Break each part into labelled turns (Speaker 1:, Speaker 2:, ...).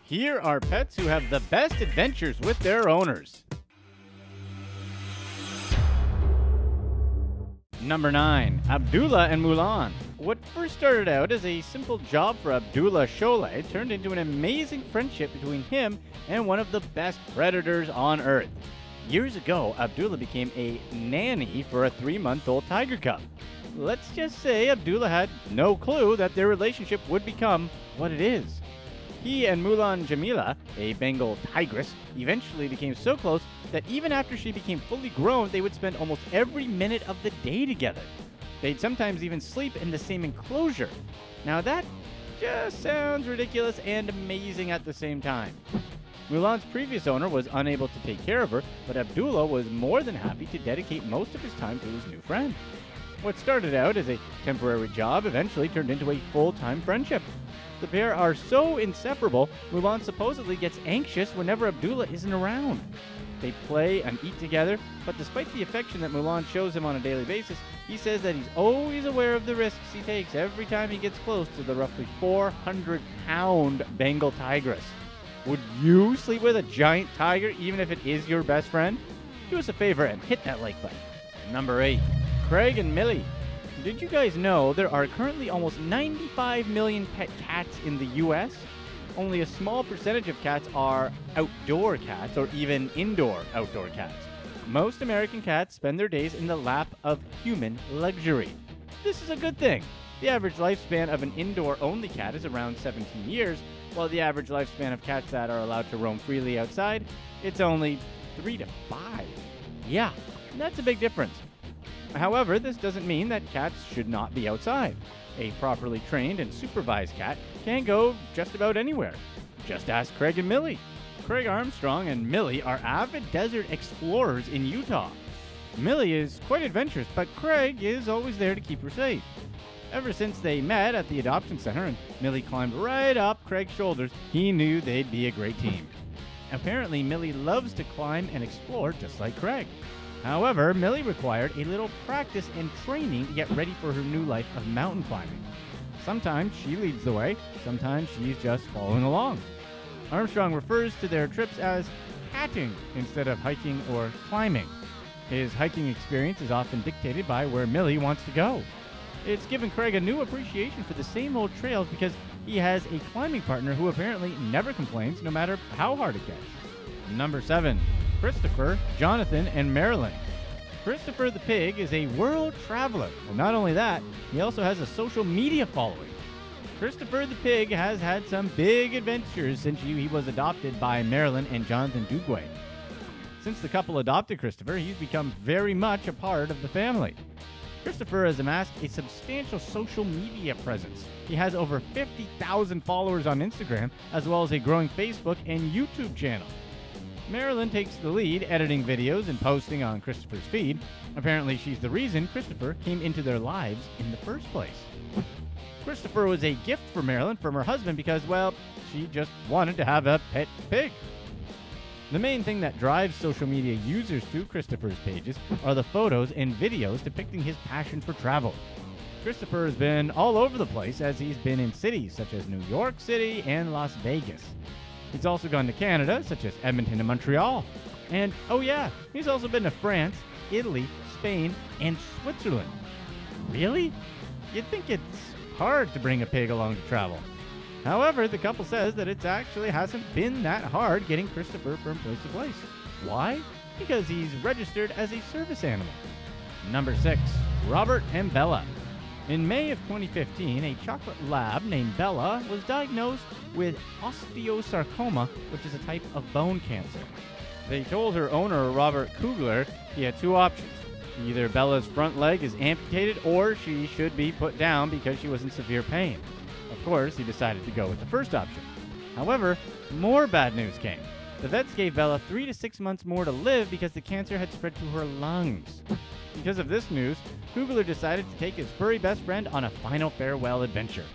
Speaker 1: Here are pets who have the best adventures with their owners. Number 9. Abdullah and Mulan. What first started out as a simple job for Abdulla Sholeh turned into an amazing friendship between him and one of the best predators on Earth. Years ago, Abdullah became a nanny for a 3-month-old tiger cub. Let's just say Abdullah had no clue that their relationship would become what it is. He and Mulan Jamillah, a Bengal tigress, eventually became so close that even after she became fully grown, they would spend almost every minute of the day together. They'd sometimes even sleep in the same enclosure. Now that just sounds ridiculous and amazing at the same time. Mulan's previous owner was unable to take care of her, but Abdullah was more than happy to dedicate most of his time to his new friend. What started out as a temporary job eventually turned into a full-time friendship. The pair are so inseparable, Mulan supposedly gets anxious whenever Abdullah isn't around. They play and eat together, but despite the affection that Mulan shows him on a daily basis, he says that he's always aware of the risks he takes every time he gets close to the roughly 400-pound Bengal tigress. Would you sleep with a giant tiger even if it is your best friend? Do us a favor and hit that like button. Number 8. Craig and MILLIE. Did you guys know there are currently almost 95 million pet cats in the US? Only a small percentage of cats are outdoor cats or even indoor outdoor cats. Most American cats spend their days in the lap of human luxury. This is a good thing. The average lifespan of an indoor-only cat is around 17 years, while the average lifespan of cats that are allowed to roam freely outside, it's only 3 to 5. Yeah, that's a big difference. However, this doesn't mean that cats should not be outside. A properly trained and supervised cat can go just about anywhere. Just ask Craig and MILLIE. Craig Armstrong and MILLIE are avid desert explorers in Utah. MILLIE is quite adventurous, but Craig is always there to keep her safe. Ever since they met at the adoption center and MILLIE climbed right up Craig's shoulders, he knew they'd be a great team. Apparently, MILLIE loves to climb and explore just like Craig. However, MILLIE required a little practice and training to get ready for her new life of mountain climbing. Sometimes she leads the way, sometimes she's just following along. Armstrong refers to their trips as catting instead of hiking or climbing. His hiking experience is often dictated by where MILLIE wants to go. It's given Craig a new appreciation for the same old trails because he has a climbing partner who apparently never complains no matter how hard it gets. Number 7. Christopher, Jonathan, and MARILYNE. Christopher the pig is a world traveler, and not only that, he also has a social media following. Christopher the pig has had some big adventures since he was adopted by MARILYNE and Jonathan Dugway. Since the couple adopted Christopher, he's become very much a part of the family. Christopher has amassed a substantial social media presence. He has over 50,000 followers on Instagram, as well as a growing Facebook and YouTube channel. MARILYNE takes the lead, editing videos and posting on Christopher's feed. Apparently, she's the reason Christopher came into their lives in the first place. Christopher was a gift for MARILYNE from her husband because, well, she just wanted to have a pet pig. The main thing that drives social media users to Christopher's pages are the photos and videos depicting his passion for travel. Christopher has been all over the place as he's been in cities such as New York City and Las Vegas. He's also gone to Canada, such as Edmonton and Montreal. And, oh yeah, he's also been to France, Italy, Spain, and Switzerland. Really? You'd think it's hard to bring a pig along to travel. However, the couple says that it actually hasn't been that hard getting Christopher from place to place. Why? Because he's registered as a service animal. Number 6. Robert and Bella. In May of 2015, a chocolate lab named Bella was diagnosed with osteosarcoma, which is a type of bone cancer. They told her owner, Robert Kugler, he had 2 options. Either Bella's front leg is amputated or she should be put down because she was in severe pain. Of course, he decided to go with the first option. However, more bad news came. The vets gave Bella 3 to 6 months more to live because the cancer had spread to her lungs. Because of this news, Kugler decided to take his furry best friend on a final farewell adventure.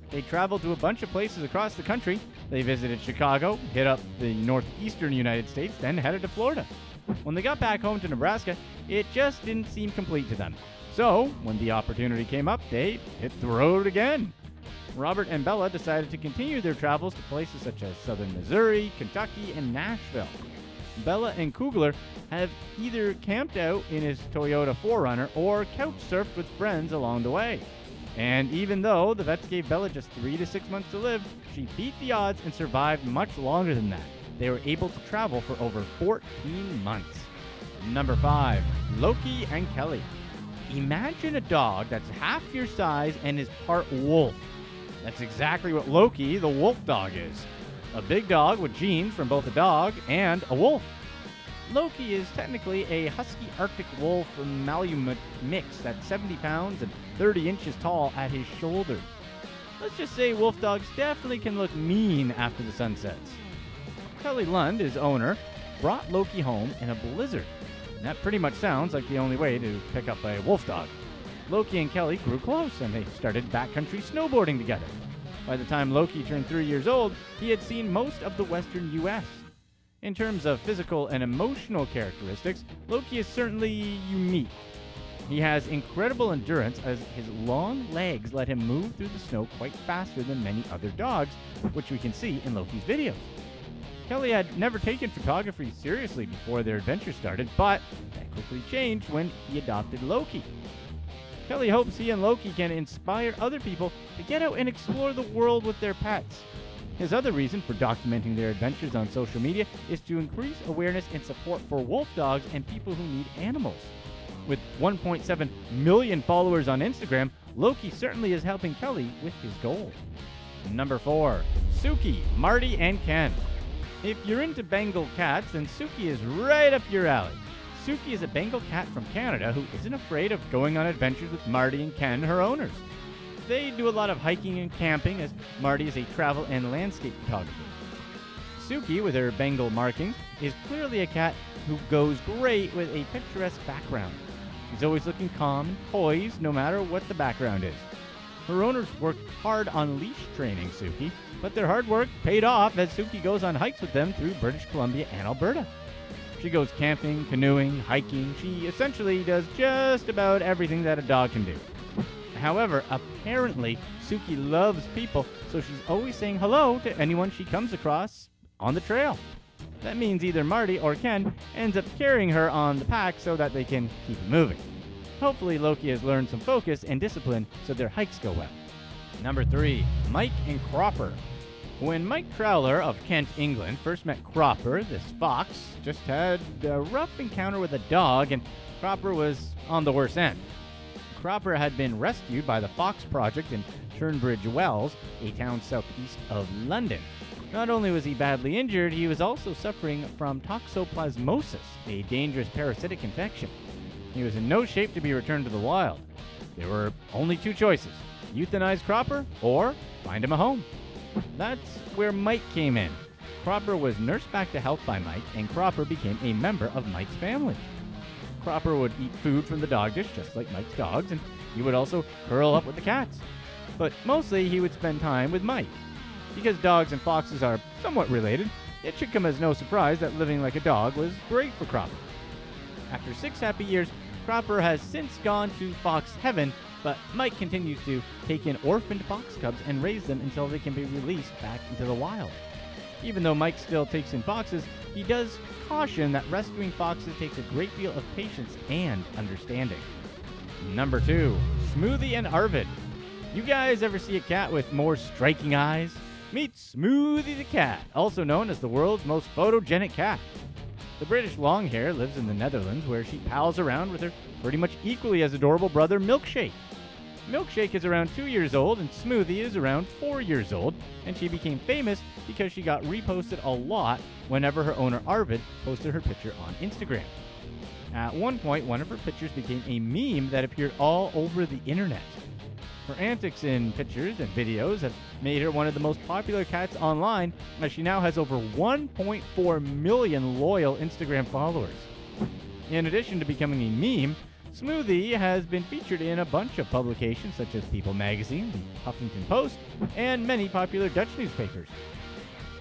Speaker 1: They traveled to a bunch of places across the country. They visited Chicago, hit up the northeastern United States, then headed to Florida. When they got back home to Nebraska, it just didn't seem complete to them. So, when the opportunity came up, they hit the road again. Robert and Bella decided to continue their travels to places such as southern Missouri, Kentucky, and Nashville. Bella and Kugler have either camped out in his Toyota 4Runner or couch surfed with friends along the way. And even though the vets gave Bella just 3 to 6 months to live, she beat the odds and survived much longer than that. They were able to travel for over 14 months. Number 5. Loki and Kelly. Imagine a dog that's half your size and is part wolf. That's exactly what Loki, the wolf dog, is. A big dog with genes from both a dog and a wolf. Loki is technically a husky Arctic wolf Malamute mix that's 70 pounds and 30 inches tall at his shoulders. Let's just say wolf dogs definitely can look mean after the sun sets. Kelly Lund, his owner, brought Loki home in a blizzard. And that pretty much sounds like the only way to pick up a wolf dog. Loki and Kelly grew close and they started backcountry snowboarding together. By the time Loki turned 3 years old, he had seen most of the western U.S. In terms of physical and emotional characteristics, Loki is certainly unique. He has incredible endurance as his long legs let him move through the snow quite faster than many other dogs, which we can see in Loki's videos. Kelly had never taken photography seriously before their adventure started, but that quickly changed when he adopted Loki. Kelly hopes he and Loki can inspire other people to get out and explore the world with their pets. His other reason for documenting their adventures on social media is to increase awareness and support for wolf dogs and people who need animals. With 1.7 million followers on Instagram, Loki certainly is helping Kelly with his goal. Number 4. Suki, Marty, and Ken. If you're into Bengal cats, then Suki is right up your alley. Suki is a Bengal cat from Canada who isn't afraid of going on adventures with Marty and Ken, her owners. They do a lot of hiking and camping, as Marty is a travel and landscape photographer. Suki, with her Bengal markings, is clearly a cat who goes great with a picturesque background. She's always looking calm and poised, no matter what the background is. Her owners worked hard on leash training Suki, but their hard work paid off as Suki goes on hikes with them through British Columbia and Alberta. She goes camping, canoeing, hiking. She essentially does just about everything that a dog can do. However, apparently, Suki loves people, so she's always saying hello to anyone she comes across on the trail. That means either Marty or Ken ends up carrying her on the pack so that they can keep it moving. Hopefully, Loki has learned some focus and discipline so their hikes go well. Number 3. Mike and Cropper. When Mike Trowler of Kent, England, first met Cropper, this fox just had a rough encounter with a dog, and Cropper was on the worst end. Cropper had been rescued by the Fox Project in Turnbridge Wells, a town southeast of London. Not only was he badly injured, he was also suffering from toxoplasmosis, a dangerous parasitic infection. He was in no shape to be returned to the wild. There were only 2 choices: euthanize Cropper or find him a home. That's where Mike came in. Cropper was nursed back to health by Mike, and Cropper became a member of Mike's family. Cropper would eat food from the dog dish, just like Mike's dogs, and he would also curl up with the cats. But mostly he would spend time with Mike. Because dogs and foxes are somewhat related, it should come as no surprise that living like a dog was great for Cropper. After 6 happy years, Cropper has since gone to fox heaven, but Mike continues to take in orphaned fox cubs and raise them until they can be released back into the wild. Even though Mike still takes in foxes, he does caution that rescuing foxes takes a great deal of patience and understanding. Number 2. Smoothie and Arvid. You guys ever see a cat with more striking eyes? Meet Smoothie the cat, also known as the world's most photogenic cat. The British Longhair lives in the Netherlands, where she pals around with her pretty much equally as adorable brother Milkshake. Milkshake is around 2 years old and Smoothie is around 4 years old, and she became famous because she got reposted a lot whenever her owner Arvid posted her picture on Instagram. At one point, one of her pictures became a meme that appeared all over the internet. Her antics in pictures and videos have made her one of the most popular cats online, as she now has over 1.4 million loyal Instagram followers. In addition to becoming a meme, Smoothie has been featured in a bunch of publications such as People Magazine, the Huffington Post, and many popular Dutch newspapers.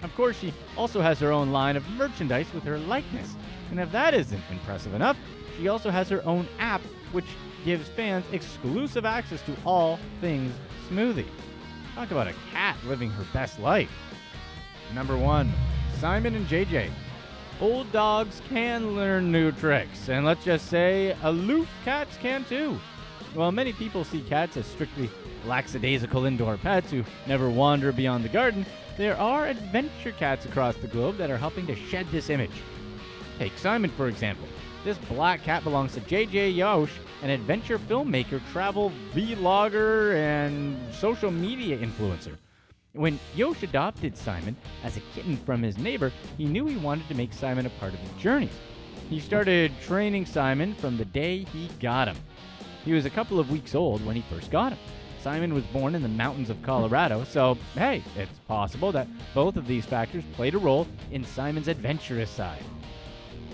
Speaker 1: Of course, she also has her own line of merchandise with her likeness, and if that isn't impressive enough, she also has her own app which gives fans exclusive access to all things Smoothie. Talk about a cat living her best life. Number 1. Simon and JJ. Old dogs can learn new tricks, and let's just say aloof cats can too. While many people see cats as strictly lackadaisical indoor pets who never wander beyond the garden, there are adventure cats across the globe that are helping to shed this image. Take Simon, for example. This black cat belongs to JJ Yosh, an adventure filmmaker, travel vlogger, and social media influencer. When Yosh adopted Simon as a kitten from his neighbor, he knew he wanted to make Simon a part of his journeys. He started training Simon from the day he got him. He was a couple of weeks old when he first got him. Simon was born in the mountains of Colorado, so hey, it's possible that both of these factors played a role in Simon's adventurous side.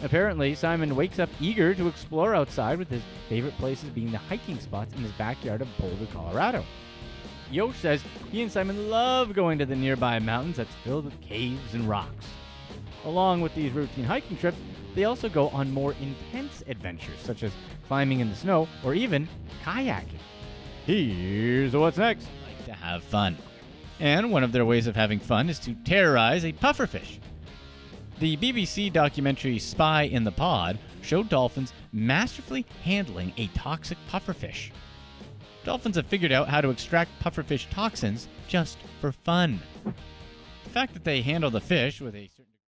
Speaker 1: Apparently, Simon wakes up eager to explore outside, with his favorite places being the hiking spots in his backyard of Boulder, Colorado. Yosh says he and Simon love going to the nearby mountains that's filled with caves and rocks. Along with these routine hiking trips, they also go on more intense adventures, such as climbing in the snow or even kayaking. Here's what's next.
Speaker 2: Like to have fun. And one of their ways of having fun is to terrorize a pufferfish. The BBC documentary Spy in the Pod showed dolphins masterfully handling a toxic pufferfish. Dolphins have figured out how to extract pufferfish toxins just for fun. The fact that they handle the fish with a